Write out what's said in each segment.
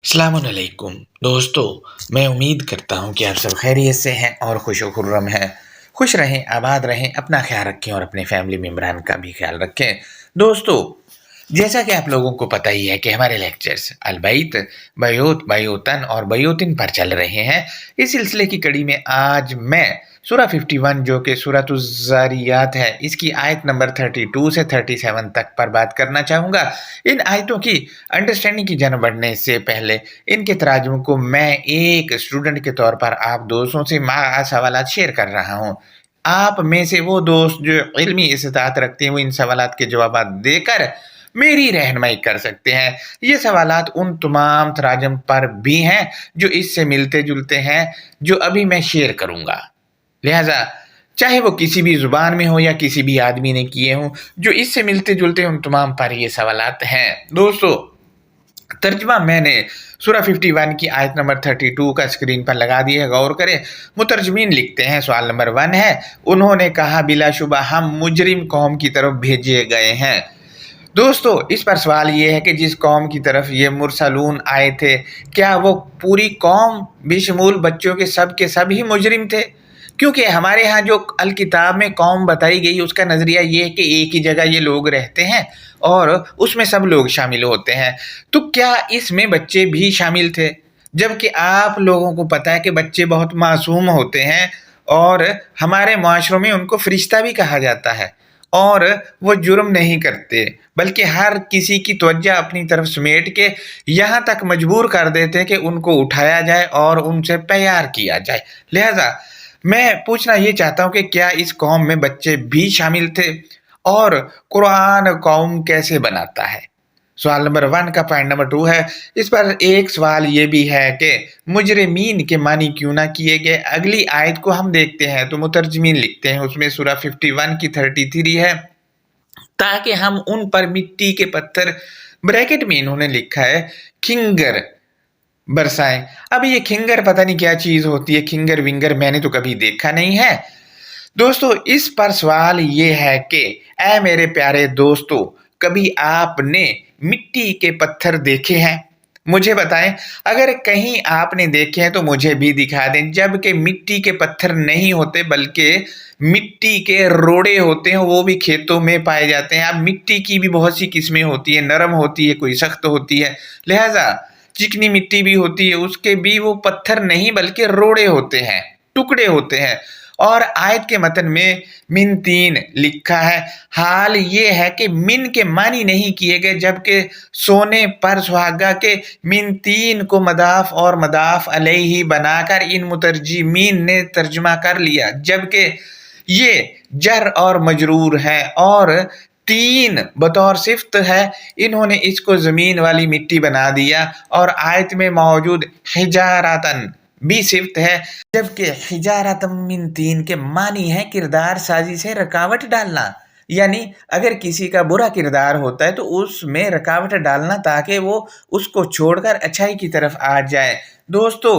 अस्सलामुअलैकुम दोस्तों, मैं उम्मीद करता हूँ कि आप सब खैरियत से हैं और खुश व खुर्रम हैं। खुश रहें, आबाद रहें, अपना ख्याल रखें और अपने फैमिली मेम्बरान का भी ख्याल रखें। दोस्तों, जैसा कि आप लोगों को पता ही है कि हमारे लेक्चर्स अलबैत, बयूत, बयूतन और बयूतिन पर चल रहे हैं। इस सिलसिले की कड़ी में आज मैं सूरा 51 जो कि सूरतुज़्ज़ारियात है, इसकी आयत नंबर 32 से 37 तक पर बात करना चाहूँगा। इन आयतों की अंडरस्टैंडिंग की जान बढ़ने से पहले इनके तराजुम को मैं एक स्टूडेंट के तौर पर आप दोस्तों से सवालात शेयर कर रहा हूँ। आप में से वो दोस्त जो इल्मी इस्तात रखते हैं वो इन सवालात के जवाब देकर मेरी रहनुमाई कर सकते हैं। ये सवालात उन तमाम तराजम पर भी हैं जो इससे मिलते जुलते हैं, जो अभी मैं शेयर करूँगा। लिहाजा चाहे वो किसी भी ज़ुबान में हो या किसी भी आदमी ने किए हों, जो इससे मिलते जुलते उन तमाम पर ये सवालात हैं। दोस्तों, तर्जमा मैंने सूरा 51 की आयत नंबर 32 का स्क्रीन पर लगा दिया है, गौर करें। मुतरजमीन लिखते हैं, सवाल नंबर 1 है, उन्होंने कहा बिलाशुबा हम मुजरिम कौम की तरफ भेजे गए हैं। दोस्तों, इस पर सवाल ये है कि जिस कौम की तरफ ये मुरसलून आए थे, क्या वो पूरी कौम बेशमूल बच्चों के सब ही मुजरिम थे? क्योंकि हमारे यहाँ जो अल किताब में कौम बताई गई उसका नज़रिया ये है कि एक ही जगह ये लोग रहते हैं और उसमें सब लोग शामिल होते हैं। तो क्या इसमें बच्चे भी शामिल थे? जबकि आप लोगों को पता है कि बच्चे बहुत मासूम होते हैं और हमारे माशरों में उनको फरिश्ता भी कहा जाता है और वो जुर्म नहीं करते, बल्कि हर किसी की तवज्जो अपनी तरफ समेट के यहाँ तक मजबूर कर देते हैं कि उनको उठाया जाए और उनसे प्यार किया जाए। लिहाजा मैं पूछना ये चाहता हूँ कि क्या इस कौम में बच्चे भी शामिल थे और कुरान कौम कैसे बनाता है? सवाल नंबर 1 का पॉइंट नंबर 2 है। इस पर एक सवाल ये भी है कि मुजरिमीन के मानी क्यों ना किए गए? अगली आयत को हम देखते हैं तो मुतरजमीन लिखते हैं, उसमें सूरा 51 की 33 है, ताकि हम उन पर मिट्टी के पत्थर, ब्रैकेट में इन्होंने लिखा है खिंगर, बरसाएं। अब ये खिंगर पता नहीं क्या चीज होती है, खिंगर विंगर मैंने तो कभी देखा नहीं है। दोस्तों, इस पर सवाल ये है कि ऐ मेरे प्यारे दोस्तों, कभी आपने मिट्टी के पत्थर देखे हैं? मुझे बताएं। अगर कहीं आपने देखे हैं तो मुझे भी दिखा दें। जबकि मिट्टी के पत्थर नहीं होते बल्कि मिट्टी के रोड़े होते हैं, वो भी खेतों में पाए जाते हैं। अब मिट्टी की भी बहुत सी किस्में होती है, नरम होती है, कोई सख्त होती है, लिहाजा चिकनी मिट्टी भी होती है, उसके भी वो पत्थर नहीं बल्कि रोड़े होते हैं, टुकड़े होते हैं। और आयत के मतन में मिन 3 लिखा है। हाल ये है कि मिन के मानी नहीं किए गए, जबकि सोने पर सुहागा के मिन 3 को मदाफ और मदाफ अलैहि बनाकर इन मुतरजिमीन ने तर्जमा कर लिया, जबकि ये जर और मजरूर है और 3 बतौर सिफ्त है, इन्होंने इसको ज़मीन वाली मिट्टी बना दिया। और आयत में मौजूद हिजारतन भी सिफ्त है, जबकि हिजारतम मिन 3 के मानी है किरदार साजी से रकावट डालना। यानी अगर किसी का बुरा किरदार होता है तो उसमें रकावट डालना, ताकि वो उसको छोड़कर अच्छाई की तरफ आ जाए। दोस्तों,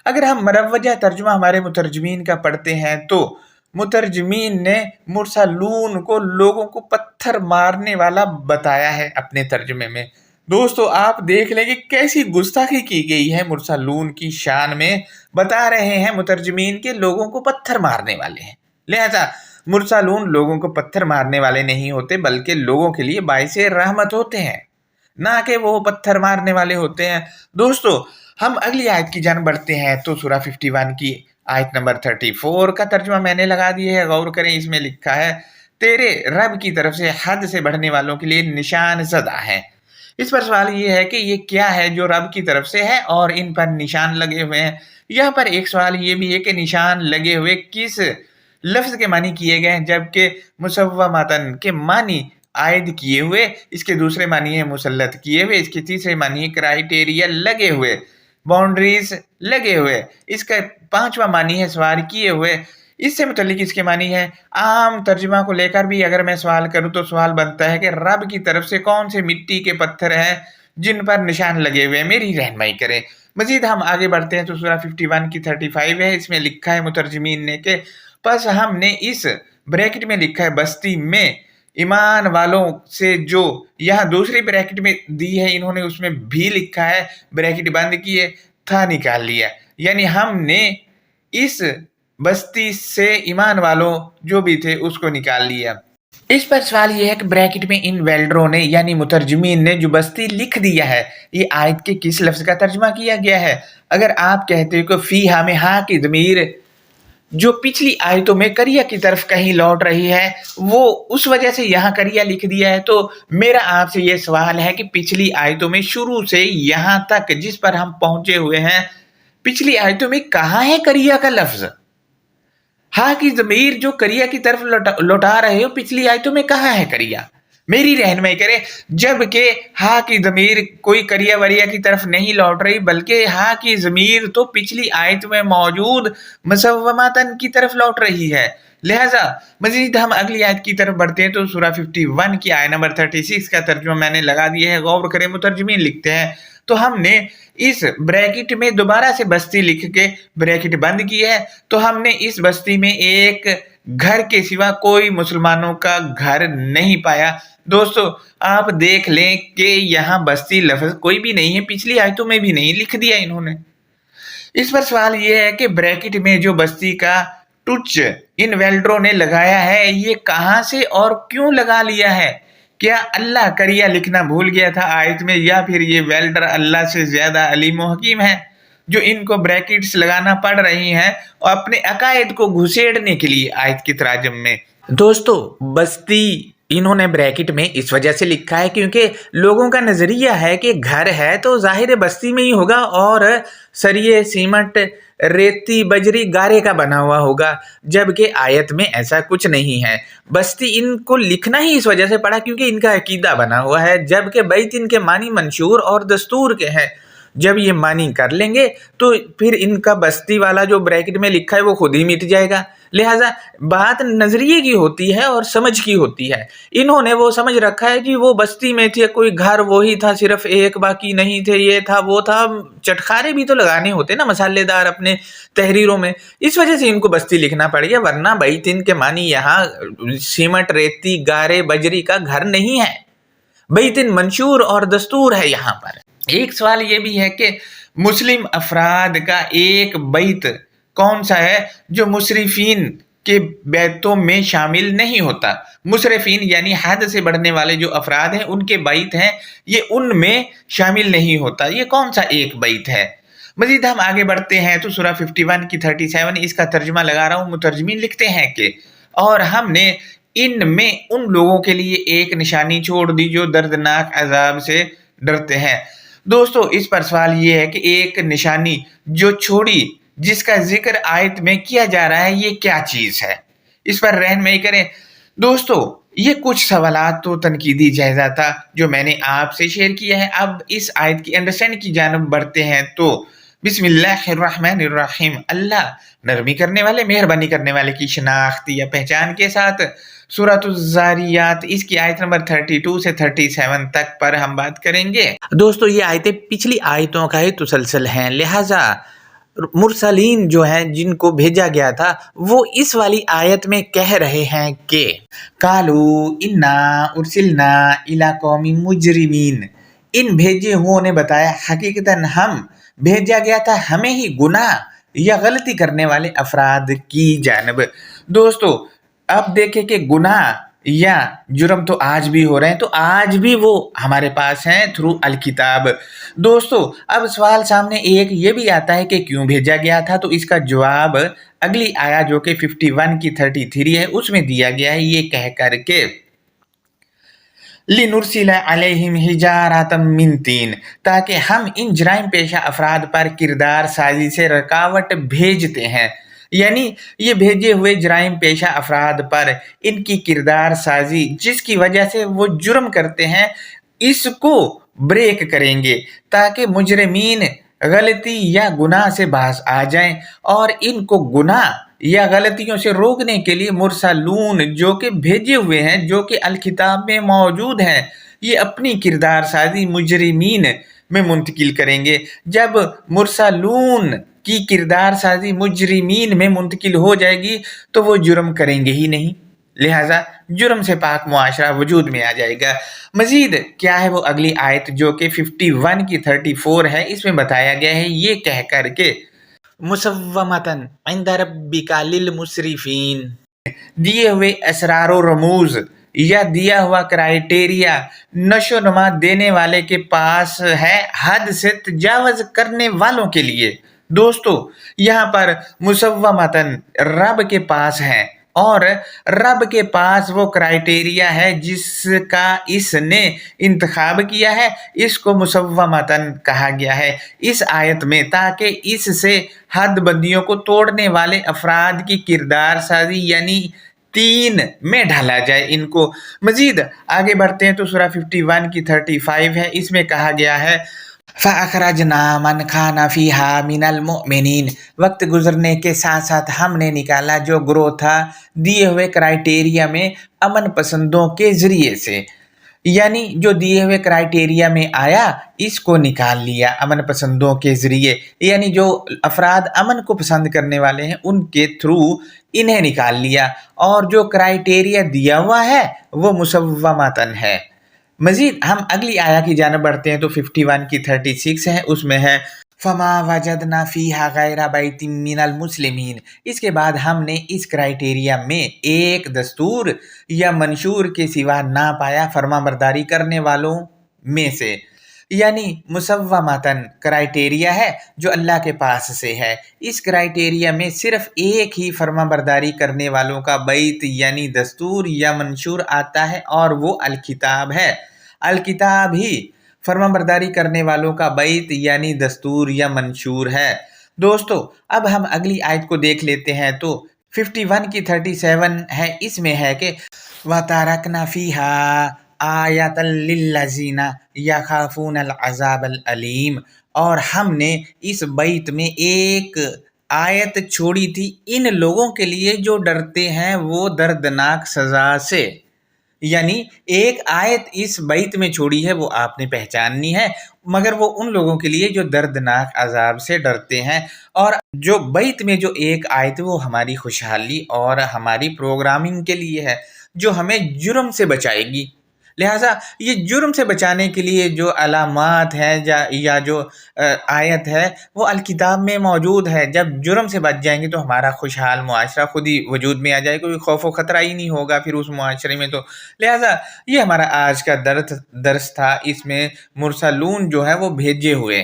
अगर हम मरवजा तर्जुमा हमारे मुतरजमीन का पढ़ते हैं तो मुतरजमीन ने मुरसलून को लोगों को पत्थर मारने वाला बताया है अपने तर्जुमे में। दोस्तों, आप देख लें कि कैसी गुस्ताखी की गई है मुरसलून की शान में। बता रहे हैं मुतरजमीन के लोगों को पत्थर मारने वाले हैं, लिहाजा मुरसलून लोगों को पत्थर मारने वाले नहीं होते बल्कि लोगों के लिए बाइसे रहमत होते हैं, ना कि वो पत्थर मारने वाले होते हैं। दोस्तों, हम अगली आयत की जान बढ़ते हैं तो सूरा 51 की आयत नंबर 34 का तर्जुमा मैंने लगा दिया है, गौर करें। इसमें लिखा है, तेरे रब की तरफ से हद से बढ़ने वालों के लिए निशान ज़दा है। इस पर सवाल ये है कि ये क्या है जो रब की तरफ से है और इन पर निशान लगे हुए हैं। यहाँ पर एक सवाल ये भी है कि निशान लगे हुए किस लफ्ज़ के मानी किए गए हैं, जबकि मुसव्वमतन के मानी आयद किए हुए, इसके दूसरे मानी है मुसल्लत किए हुए, इसके तीसरे मानी है क्राइटेरिया लगे हुए, बाउंड्रीज लगे हुए, इसका पांचवा मानी है सवार किए हुए। इससे मुतल्लिक इसके मानी है। आम तर्जुमा को लेकर भी अगर मैं सवाल करूं तो सवाल बनता है कि रब की तरफ से कौन से मिट्टी के पत्थर हैं जिन पर निशान लगे हुए हैं, मेरी रहनुमाई करें। मजीद हम आगे बढ़ते हैं तो सूरा 51 की 35 है, इसमें लिखा है मुतरजमीन ने कि बस हमने इस ब्रैकेट में लिखा है बस्ती में ईमान वालों से जो यहाँ दूसरी ब्रैकेट में दी है इन्होंने उसमें भी लिखा है, ब्रैकेट बंद किए था निकाल लिया, यानी हमने इस बस्ती से ईमान वालों जो भी थे उसको निकाल लिया। इस पर सवाल ये है कि ब्रैकेट में इन वेल्डरों ने यानी मुतरजमीन ने जो बस्ती लिख दिया है ये आयत के किस लफ्ज का तर्जमा किया गया है। अगर आप कहते हो कि फीहा में हा की ज़मीर जो पिछली आयतों में करिया की तरफ कहीं लौट रही है वो उस वजह से यहाँ करिया लिख दिया है, तो मेरा आपसे ये सवाल है कि पिछली आयतों में शुरू से यहाँ तक जिस पर हम पहुंचे हुए हैं पिछली आयतों में कहाँ है करिया का लफ्ज। हा की ज़मीर जो करिया की तरफ लौटा रहे हो पिछली आयतों में कहाँ है करिया, मेरी रहनुमाई करे। जबकि हा की ज़मीर कोई करिया वरिया की तरफ नहीं लौट रही बल्कि हा की ज़मीर तो पिछली आयत में मौजूद मुसव्वमातन की तरफ लौट रही है। लिहाजा मजीद हम अगली आयत की तरफ बढ़ते हैं तो सूरा 51 की आयत नंबर 36 का तर्जुमा मैंने लगा दिया है, गौर करें मुतरजमीन लिखते हैं। तो हमने इस ब्रैकेट में दोबारा से बस्ती लिख के ब्रैकेट बंद की है, तो हमने इस बस्ती में एक घर के सिवा कोई मुसलमानों का घर नहीं पाया। दोस्तों आप देख लें कि यहाँ बस्ती लफ्ज कोई भी नहीं है, पिछली आयतों में भी नहीं लिख दिया इन्होंने। इस पर सवाल ये है कि ब्रैकेट में जो बस्ती का टुच इन वेल्डरों ने लगाया है ये कहाँ से और क्यों लगा लिया है। क्या अल्लाह करिया लिखना भूल गया था आयत में, या फिर ये वेल्डर अल्लाह से ज्यादा अलीम व हकीम है जो इनको ब्रैकेट्स लगाना पड़ रही हैं और अपने अकायद को घुसेड़ने के लिए आयत के तराजम में। दोस्तों बस्ती इन्होंने ब्रैकेट में इस वजह से लिखा है क्योंकि लोगों का नजरिया है कि घर है तो जाहिर बस्ती में ही होगा और सरिये सीमेंट रेती बजरी गारे का बना हुआ होगा, जबकि आयत में ऐसा कुछ नहीं है। बस्ती इनको लिखना ही इस वजह से पड़ा क्योंकि इनका अकीदा बना हुआ है, जबकि बैत इनके मानी मंशूर और दस्तूर के हैं। जब ये मानी कर लेंगे तो फिर इनका बस्ती वाला जो ब्रैकेट में लिखा है वो खुद ही मिट जाएगा। लिहाजा बात नजरिए की होती है और समझ की होती है। इन्होंने वो समझ रखा है कि वो बस्ती में थी, कोई घर वही था सिर्फ एक, बाकी नहीं थे, ये था वो था। चटखारे भी तो लगाने होते ना मसालेदार अपने तहरीरों में, इस वजह से इनको बस्ती लिखना पड़ गया, वरना बैतिन के मानी यहाँ सीमेंट रेती गारे बजरी का घर नहीं है, बैतिन मंशूर और दस्तूर है यहाँ पर। एक सवाल ये भी है कि मुस्लिम अफराद का एक बैत कौन सा है जो मुसरिफीन के बैतों में शामिल नहीं होता। मुसरिफीन यानी हद से बढ़ने वाले जो अफराद हैं उनके बैत हैं ये उनमें शामिल नहीं होता, ये कौन सा एक बैत है। मजीद हम आगे बढ़ते हैं तो सूरा 51 की 37 इसका तर्जुमा लगा रहा हूँ, मुतरजमीन लिखते हैं कि और हमने इनमें उन लोगों के लिए एक निशानी छोड़ दी जो दर्दनाक अजाब से डरते हैं। दोस्तों इस पर सवाल ये है कि एक निशानी जो छोड़ी जिसका जिक्र आयत में किया जा रहा है ये क्या चीज है, इस पर रहनुमाई करें। दोस्तों ये कुछ सवालात तो तनकीदी जायजा था जो मैंने आपसे शेयर किया है। अब इस आयत की अंडरस्टैंड की जानब बढ़ते हैं तो बिस्मिल्लाहिर्रहमानिर्रहीम, अल्लाह नरमी करने वाले मेहरबानी करने वाले की शनाख्त या पहचान के साथ सूरतुज़्ज़ारियात इसकी आयत नंबर 32 से 37 तक पर हम बात करेंगे। दोस्तों ये आयतें पिछली आयतों का ही तसलसल हैं, लिहाजा मुरसलीन जो हैं जिनको भेजा गया था वो इस वाली आयत में कह रहे हैं कि कालू इन्ना उर्सिलना इला कौमी मुजरिमीन, इन भेजे हुओं ने बताया हकीकतन हम भेजा गया था हमें ही गुनाह या गलती करने वाले अफराद की जानब। दोस्तों अब देखें कि गुनाह या जुर्म तो आज भी हो रहे हैं, तो आज भी वो हमारे पास हैं थ्रू अल किताब। दोस्तों अब सवाल सामने एक ये भी आता है कि क्यों भेजा गया था, तो इसका जवाब अगली आया जो कि 51 की 33 है उसमें दिया गया है, ये कह कर के लिनुरसिला अलैहिम हिजारतम मिन तीन, ताकि हम इन जराइम पेशा अफराद पर किरदार साजी से रुकावट भेजते हैं। यानी ये भेजे हुए जराइम पेशा अफराद पर इनकी किरदार साजी जिसकी वजह से वो जुर्म करते हैं इसको ब्रेक करेंगे ताकि मुजरिमीन गलती या गुनाह से बाज आ जाएं, और इनको गुनाह या गलतियों से रोकने के लिए मुरसलून जो कि भेजे हुए हैं जो कि अल किताब में मौजूद हैं ये अपनी किरदार साजी मुजरिमीन में मुंतकिल करेंगे। जब मुरसलून की किरदार साजी मुजरिमीन में मुंतकिल हो जाएगी तो वो जुर्म करेंगे ही नहीं। लिहाजा जुर्म से पाक मुआशरा वजूद में आ जाएगा। मज़ीद क्या है वो अगली आयत जो कि 51 की 34 है, इसमें बताया गया है ये कह कर के मुसव्वमतन इंद रब्बिका लिल मुसरिफीन, दिए हुए असरार व रमूज या दिया हुआ क्राइटेरिया नशो नुमा देने वाले के पास है हद से तजावज़ करने वालों के लिए। दोस्तों यहाँ पर मुसव्वमतन रब के पास है और रब के पास वो क्राइटेरिया है जिसका इसने इंतखाब किया है, इसको मुसव्वमतन कहा गया है इस आयत में, ताकि इससे हद बंदियों को तोड़ने वाले अफराद की किरदार साजी यानी 3 में ढाला जाए इनको। मज़ीद आगे बढ़ते हैं तो सूरा 51 की 35 है, इसमें कहा गया है फ़अख़रजना मन खाना फ़ीहा मिनल मुमिनीन, वक्त गुजरने के साथ साथ हमने निकाला जो ग्रोह था दिए हुए क्राइटेरिया में अमन पसंदों के ज़रिए से, यानी जो दिए हुए क्राइटेरिया में आया इसको निकाल लिया अमन पसंदों के ज़रिए, यानी जो अफराद अमन को पसंद करने वाले हैं उनके थ्रू इन्हें निकाल लिया, और जो क्राइटेरिया दिया हुआ है वो मुसव्वमतन है। मज़ीद हम अगली आया की जानब बढ़ते हैं तो 51 की 36 है, उसमें है फमा वजदना फ़ीहा गैरा बैतिम मिनल मुस्लिमीन, इसके बाद हमने इस क्राइटेरिया में एक दस्तूर या मंशूर के सिवा ना पाया फरमाबरदारी करने वालों में से, यानी मुसव्वमतन क्राइटेरिया है जो अल्लाह के पास से है। इस क्राइटेरिया में सिर्फ एक ही फरमाबरदारी करने वालों का बैत यानी दस्तूर या मंशूर आता है और वो अल किताब है। अल किताब ही फरमाबरदारी करने वालों का बैत यानी दस्तूर या मंशूर है। दोस्तों अब हम अगली आयत को देख लेते हैं तो 51 की 37 है, इसमें है कि वतारकना फ़ीहा आयतल लिल्लज़ीना यख़ाफ़ूनल अज़ाबल अलीम, और हमने इस बैत में एक आयत छोड़ी थी इन लोगों के लिए जो डरते हैं वो दर्दनाक सज़ा से, यानी एक आयत इस बैत में छोड़ी है वो आपने पहचाननी है, मगर वो उन लोगों के लिए जो दर्दनाक अजाब से डरते हैं। और जो बैत में जो एक आयत वो हमारी खुशहाली और हमारी प्रोग्रामिंग के लिए है, जो हमें जुर्म से बचाएगी। लिहाजा ये जुर्म से बचाने के लिए जो अलामात हैं या जो आयत है वो अल किताब में मौजूद है। जब जुर्म से बच जाएंगे तो हमारा खुशहाल मुआशरा खुद ही वजूद में आ जाएगा, कोई खौफ व ख़तरा ही नहीं होगा फिर उस मुआशरे में। तो लिहाजा ये हमारा आज का दर्स था। इसमें मुरसलून जो है वो भेजे हुए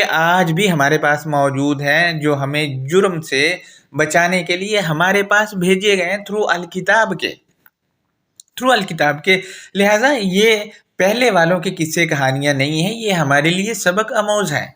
आज भी हमारे पास मौजूद हैं, जो हमें जुर्म से बचाने के लिए हमारे पास भेजे गए हैं थ्रू अल किताब के। लिहाजा ये पहले वालों के किस्से कहानियाँ नहीं हैं, ये हमारे लिए सबक आमोज़ हैं।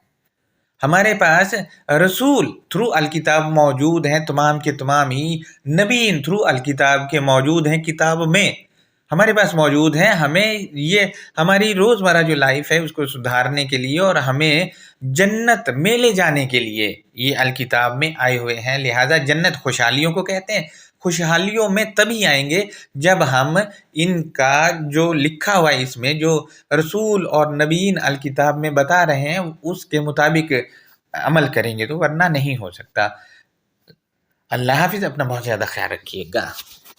हमारे पास रसूल थ्रू अल किताब मौजूद हैं, तमाम के तमाम ही नबीन थ्रू अल किताब के मौजूद हैं, किताब में हमारे पास मौजूद हैं। हमें ये हमारी रोज़मर्रा जो लाइफ है उसको सुधारने के लिए और हमें जन्नत में ले जाने के लिए ये अल किताब में आए हुए हैं। लिहाजा जन्नत खुशहालियों को कहते हैं, खुशहालियों में तभी आएंगे जब हम इनका जो लिखा हुआ है इसमें जो रसूल और नबीन अल किताब में बता रहे हैं उसके मुताबिक अमल करेंगे, तो वरना नहीं हो सकता। अल्लाह हाफ़िज़, अपना बहुत ज़्यादा ख्याल रखिएगा।